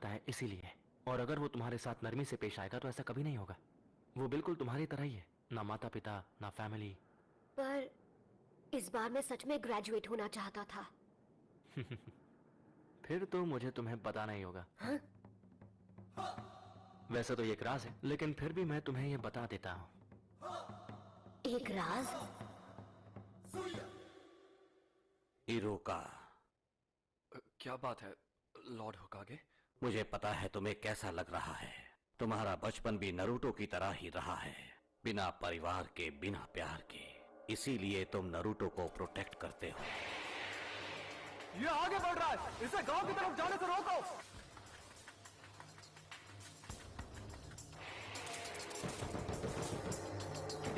चाहता है इसीलिए। और अगर वो तुम्हारे साथ नरमी से पेश आएगा तो ऐसा कभी नहीं होगा। वो बिल्कुल तुम्हारी तरह ही है, ना माता पिता ना फैमिली। पर इस बार मैं सच में ग्रेजुएट होना चाहता था। फिर तो मुझे तुम्हें बताना ही होगा। हाँ? वैसे तो ये एक राज है, लेकिन फिर भी मैं तुम्हें ये बता देता हूँ। एक राज? इरुका, क्या बात है लॉर्ड होकागे? मुझे पता है तुम्हें कैसा लग रहा है। तुम्हारा बचपन भी नरूटो की तरह ही रहा है, बिना परिवार के, बिना प्यार के। इसीलिए तुम नरूटो को प्रोटेक्ट करते हो। ये आगे बढ़ रहा है, इसे गांव की तरफ जाने से रोको।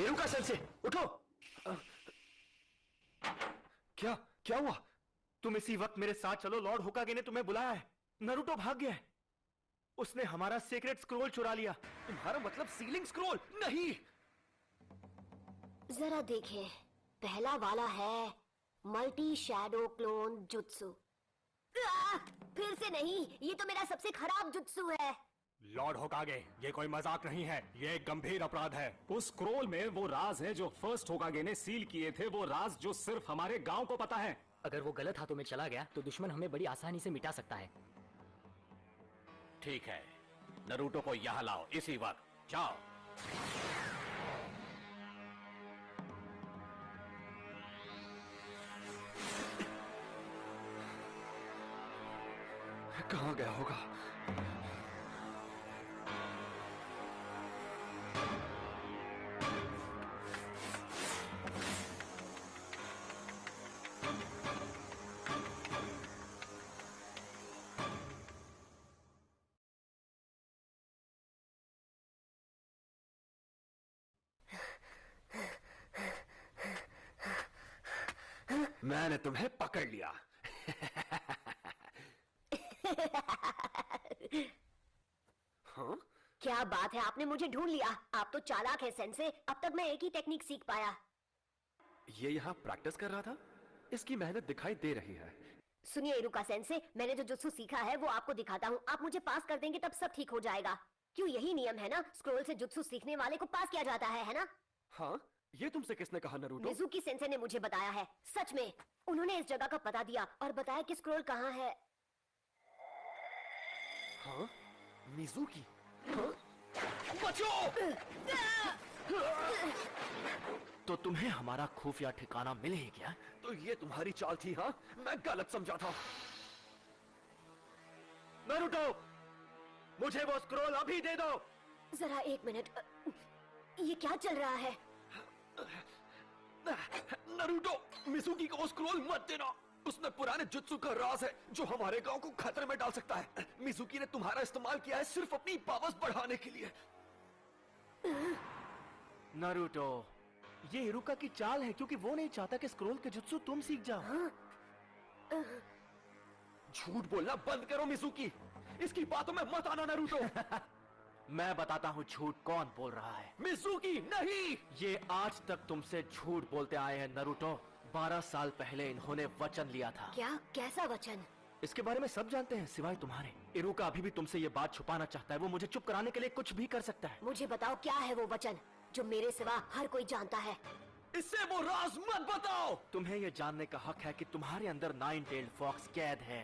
इरुका सेंसे, उठो। क्या क्या हुआ? तुम इसी वक्त मेरे साथ चलो, लॉर्ड होकागे ने तुम्हें बुलाया है। नरूटो भाग गया है, उसने हमारा सीक्रेट स्क्रोल चुरा लिया। तुम्हारा मतलब सीलिंग स्क्रोल? नहीं। जरा देखें, पहला वाला है मल्टी शैडो क्लोन जुत्सु। फिर से नहीं, ये तो मेरा सबसे खराब जुत्सु है। लॉर्ड होकागे, ये कोई मजाक नहीं है, ये एक गंभीर अपराध है। उस स्क्रोल में वो राज है जो फर्स्ट होकागे ने सील किए थे, वो राज जो सिर्फ हमारे गांव को पता है। अगर वो गलत हाथों में चला गया तो दुश्मन हमें बड़ी आसानी से मिटा सकता है। ठीक है, नरूटो को यहां लाओ इसी वक्त, जाओ। कहां गया होगा? मैंने तुम्हें पकड़ लिया। हाँ? क्या बात है, आपने मुझे ढूंढ लिया। आप तो चालाक है सेंसे। अब तक मैं एक ही टेक्निक सीख पाया। ये यहाँ प्रैक्टिस कर रहा था, इसकी मेहनत दिखाई दे रही है। सुनिए इरुका सेंसे, मैंने जो जुत्सु सीखा है वो आपको दिखाता हूँ। आप मुझे पास कर देंगे तब सब ठीक हो जाएगा। क्यों, यही नियम है ना, स्क्रोल से जुत्सु सीखने वाले को पास किया जाता है ना? हाँ, ये तुमसे किसने कहा नरूटो? मिजुकी सेंसे ने मुझे बताया है। सच में, उन्होंने इस जगह का पता दिया और बताया कि स्क्रोल कहाँ है। हाँ? मिजुकी? हाँ? बचो! तो तुम्हें हमारा खुफिया ठिकाना मिले ही क्या? तो ये तुम्हारी चाल थी? हाँ, मैं गलत समझा था। नरूटो, मुझे वो स्क्रोल अभी दे दो। जरा एक मिनट, ये क्या चल रहा है? नरूटो, मिजुकी को स्क्रोल मत देना। उसमें पुराने जुत्सु का राज है जो हमारे गांव को खतरे में डाल सकता है। मिजुकी ने तुम्हारा इस्तेमाल किया है सिर्फ अपनी पावर्स बढ़ाने के लिए। नरूटो, ये इरुका की चाल है क्योंकि वो नहीं चाहता कि स्क्रोल के जुत्सु तुम सीख जाओ। झूठ बोलना बंद करो मिजुकी, इसकी बातों में मत आना नरूटो। मैं बताता हूँ झूठ कौन बोल रहा है। मिजुकी नहीं! ये आज तक तुमसे झूठ बोलते आए हैं नरूटो। 12 साल पहले इन्होंने वचन लिया था। क्या? कैसा वचन? इसके बारे में सब जानते हैं सिवाय तुम्हारे। इरुका अभी भी तुमसे ये बात छुपाना चाहता है। वो मुझे चुप कराने के लिए कुछ भी कर सकता है। मुझे बताओ क्या है वो वचन जो मेरे सिवा हर कोई जानता है। इससे वो राज मत बताओ। तुम्हें ये जानने का हक है कि तुम्हारे अंदर 9-टेल्ड फॉक्स कैद है।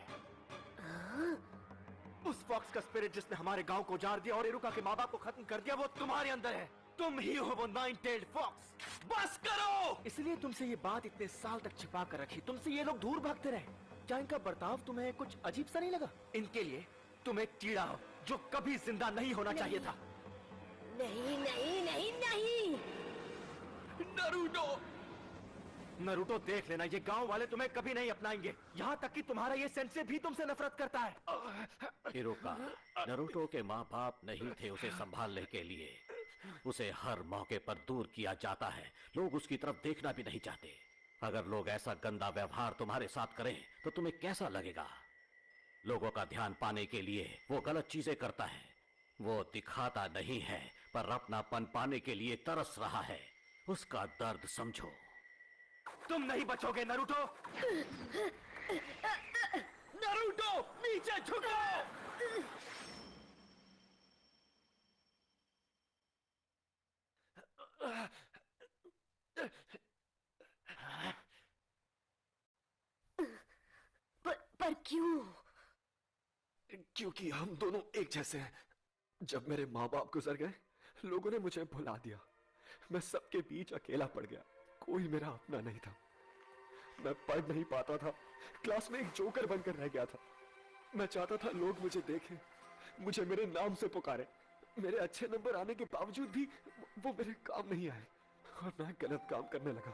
उस फॉक्स का स्पिरिट जिसने हमारे गांव को उजाड़ दिया और इरुका के माँ बाप को खत्म कर दिया, वो तुम्हारे अंदर है। तुम ही हो वो 9-टेल्ड फॉक्स। बस करो! इसलिए तुमसे ये बात इतने साल तक छिपा कर रखी। तुमसे ये लोग दूर भागते रहे। क्या इनका बर्ताव तुम्हें कुछ अजीब सा नहीं लगा? इनके लिए तुम एक कीड़ा हो जो कभी जिंदा नहीं होना चाहिए था। नहीं नहीं नहीं नहीं। नरूटो! नरूटो, देख लेना, ये गांव वाले तुम्हें कभी नहीं अपनाएंगे। यहाँ तक कि तुम्हारा ये सेंसे भी तुमसे नफरत करता है। इरुका, नरूटो के माँ बाप नहीं थे उसे संभालने के लिए। उसे हर मौके पर दूर किया जाता है। लोग उसकी तरफ देखना भी नहीं चाहते। अगर लोग ऐसा गंदा व्यवहार तुम्हारे साथ करें तो तुम्हें कैसा लगेगा? लोगों का ध्यान पाने के लिए वो गलत चीजें करता है। वो दिखाता नहीं है पर अपनापन पाने के लिए तरस रहा है। उसका दर्द समझो। तुम नहीं बचोगे नरूटो। नरूटो, नीचे झुको! क्योंकि हम दोनों एक जैसे हैं। जब मेरे माँ बाप गुजर गए, लोगों ने मुझे भुला दिया। मैं सबके बीच अकेला पड़ गया, कोई मेरा अपना नहीं था। मैं पढ़ नहीं पाता था, क्लास में एक जोकर बनकर रह गया था। मैं चाहता था लोग मुझे देखें, मुझे मेरे नाम से पुकारे। मेरे अच्छे नंबर आने के बावजूद भी वो मेरे काम नहीं आए और मैं गलत काम करने लगा,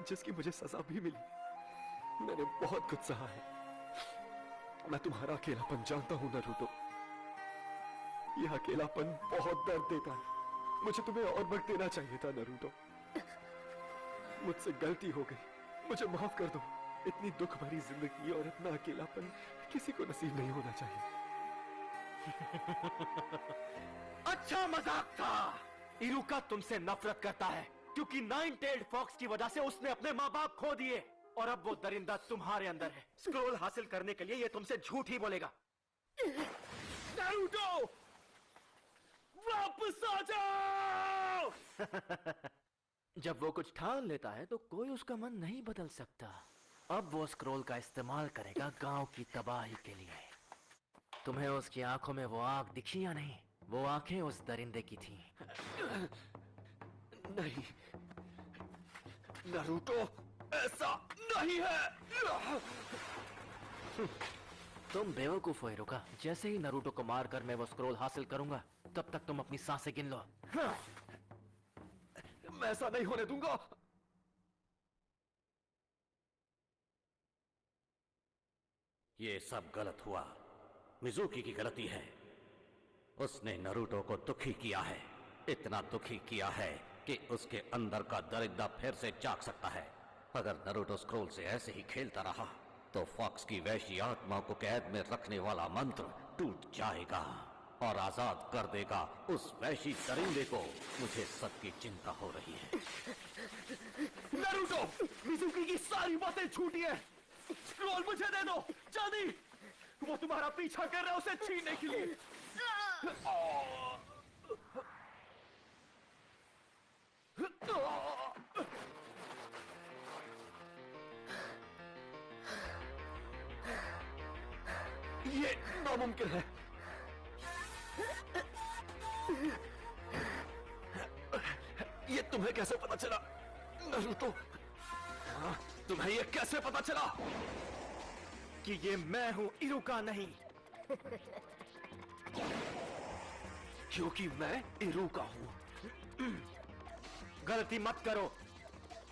जिसकी मुझे सजा भी मिली। मैंने बहुत कुछ सहा है। मैं तुम्हारा अकेलापन जानता हूं नरूटो। यह अकेलापन बहुत दर्द देता है। मुझे तुम्हें और वक्त देना चाहिए था नरूटो। मुझसे गलती हो गई, मुझे माफ कर दो। इतनी दुख भरी जिंदगी और इतना अकेलापन किसी को नसीब नहीं होना चाहिए। अच्छा मजाक था। इरुका तुमसे नफरत करता है क्योंकि नाइन टेल्ड फॉक्स की वजह से उसने अपने माँ बाप खो दिए और अब वो दरिंदा तुम्हारे अंदर है। स्क्रोल हासिल करने के लिए ये तुमसे झूठ ही बोलेगा। नारुतो, वापस आ जाओ। जब वो कुछ ठान लेता है तो कोई उसका मन नहीं बदल सकता। अब वो स्क्रोल का इस्तेमाल करेगा गांव की तबाही के लिए। तुम्हें उसकी आंखों में वो आग दिखी या नहीं? वो आंखें उस दरिंदे की थी। नहीं नरूटो, ऐसा नहीं है। तुम बेवकूफ हो इरुका। जैसे ही नरूटो को मारकर मैं वो स्क्रोल हासिल करूंगा, तब तक तुम अपनी सांसें गिन लो। मैं ऐसा नहीं होने दूंगा। ये सब गलत हुआ। मिजुकी की गलती है। उसने नरूटो को दुखी किया है, इतना दुखी किया है कि उसके अंदर का दरिंदा फिर से जाग सकता है। अगर नरूटो स्क्रोल से ऐसे ही खेलता रहा तो फॉक्स की वैशी आत्मा को कैद में रखने वाला मंत्र टूट जाएगा और आजाद कर देगा उस वैशी दरिंदे को। मुझे सबकी चिंता हो रही है। नरूटो, मिजुकी की सारी बातें झूठी है। स्क्रोल मुझे दे दो, जल्दी। वो तुम्हारा पीछा कर रहा है उसे छीनने के लिए। ये नामुमकिन है। ये तुम्हें कैसे पता चला नरूटो? तुम्हें ये कैसे पता चला कि ये मैं हूं, इरुका नहीं। क्योंकि मैं इरुका हूं। गलती मत करो।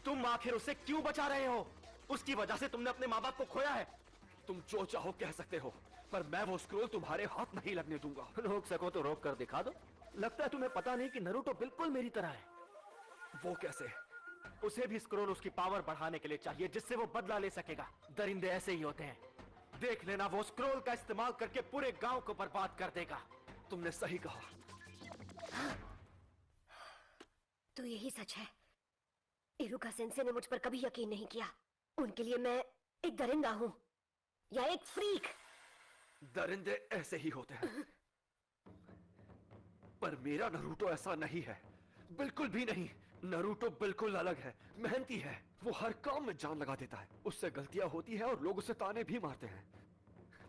तुम आखिर उसे क्यों बचा रहे हो? उसकी वजह से तुमने अपने माँ बाप को खोया है। तुम जो चाहो कह सकते हो, पर मैं वो स्क्रोल तुम्हारे हाथ नहीं लगने दूंगा। रोक सको तो रोक कर दिखा दो। लगता है तुम्हें पता नहीं कि नरूटो बिल्कुल मेरी तरह है। वो कैसे? उसे भी स्क्रोल उसकी पावर बढ़ाने के लिए चाहिए, जिससे वो बदला ले सकेगा। दरिंदे ऐसे ही होते हैं। देख लेना, वो स्क्रोल का इस्तेमाल करके पूरे गांव को बर्बाद कर देगा। तुमने सही कहा। तो यही सच है। इरुका सेंसे ने मुझ पर कभी यकीन नहीं किया। उनके लिए मैं एक दरिंदा हूं या एक फ्रीक। दरिंदे ऐसे ही होते हैं, पर मेरा नरूटो ऐसा नहीं है, बिल्कुल भी नहीं। नरूटो बिल्कुल अलग है, मेहनती है। वो हर काम में जान लगा देता है। उससे गलतियां होती है और लोग उसे ताने भी मारते हैं,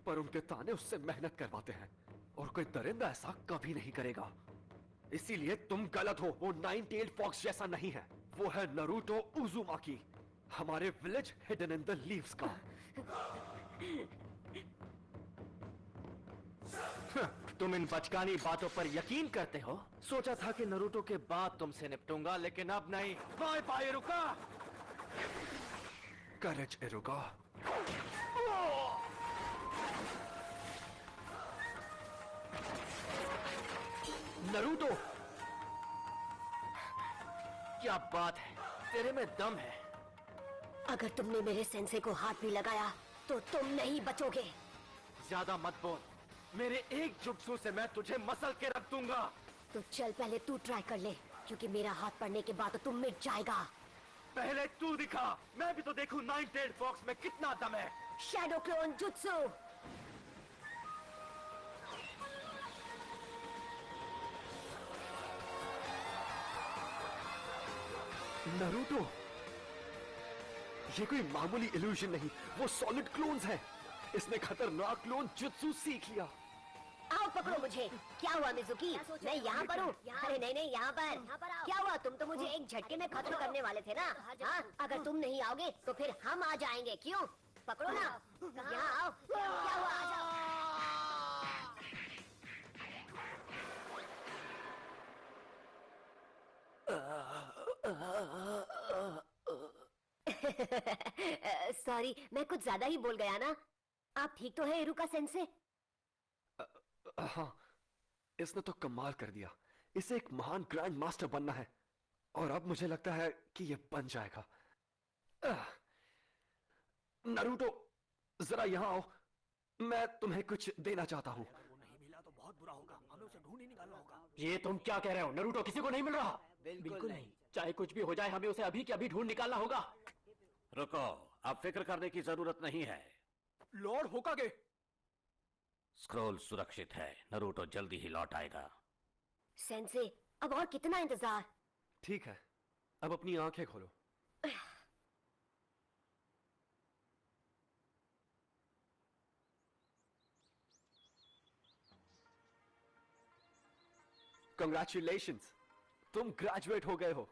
पर उनके ताने उससे मेहनत करवाते हैं। और कोई दरिंदा ऐसा कभी नहीं करेगा। इसीलिए तुम गलत हो। वो नाइन टेल्ड फॉक्स जैसा नहीं है। वो है नरूटो उजुमाकी, हमारे village hidden in the leaves का। तुम इन बचकानी बातों पर यकीन करते हो? सोचा था कि नरूटो के बाद तुमसे निपटूंगा, लेकिन अब नहीं। Bye bye Iruka. Courage Iruka. Naruto, क्या बात है, तेरे में दम है। अगर तुमने मेरे सेंसे को हाथ भी लगाया तो तुम नहीं बचोगे। ज्यादा मत बोल। मेरे एक जुत्सु से मैं तुझे मसल के रख दूंगा। तो चल पहले तू ट्राई कर ले, क्योंकि मेरा हाथ पड़ने के बाद तो तुम मिट जाएगा। पहले तू दिखा, मैं भी तो देखूं नाइन टेल्ड फॉक्स में कितना दम है। Shadow clone jutsu. नरूटो, ये कोई मामूली इल्यूजन नहीं, वो सॉलिड क्लोन्स हैं। इसने खतरनाक क्लोन जुत्सु सीख लिया। आओ पकड़ो मुझे। क्या हुआ मिजुकी? मैं यहाँ पर हूँ। अरे नहीं नहीं, यहाँ पर। क्या हुआ? तुम तो मुझे एक झटके में खत्म करने वाले थे ना। हाँ, अगर तुम नहीं आओगे तो फिर हम आ जाएंगे। क्यों? पकड़ो ना, यहाँ आओ। क्या हुआ? आ जाओ। सॉरी, मैं कुछ ज्यादा ही बोल गया ना। आप ठीक तो है इरुका सेंसे? हाँ, इसने तो कमाल कर दिया। इसे एक महान ग्रैंड मास्टर बनना है और अब मुझे लगता है कि ये बन जाएगा। नारुतो, जरा यहाँ आओ। मैं तुम्हें कुछ देना चाहता हूँ। ये तुम क्या कह रहे हो? नरूटो किसी को नहीं मिल रहा। बिल्कुल नहीं। चाहे कुछ भी हो जाए, हमें उसे अभी के अभी ढूंढ निकालना होगा। रुको, अब फिक्र करने की जरूरत नहीं है। लॉर्ड होकागे, स्क्रोल सुरक्षित है। नरूटो जल्दी ही लौट आएगा। सेंसे, अब और कितना इंतजार? ठीक है, अब अपनी आंखें खोलो। कंग्रेचुलेशंस, तुम ग्रेजुएट हो गए हो।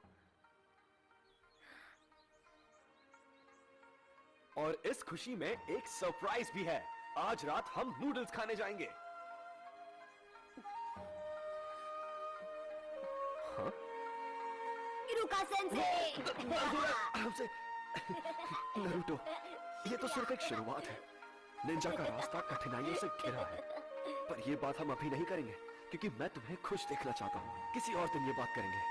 और इस खुशी में एक सरप्राइज भी है। आज रात हम नूडल्स खाने जाएंगे। हाँ? इरुका सेंसे! हमसे नारुतो, ये तो सिर्फ एक शुरुआत है। निंजा का रास्ता कठिनाइयों से घिरा है, पर ये बात हम अभी नहीं करेंगे क्योंकि मैं तुम्हें खुश देखना चाहता हूँ। किसी और दिन ये बात करेंगे।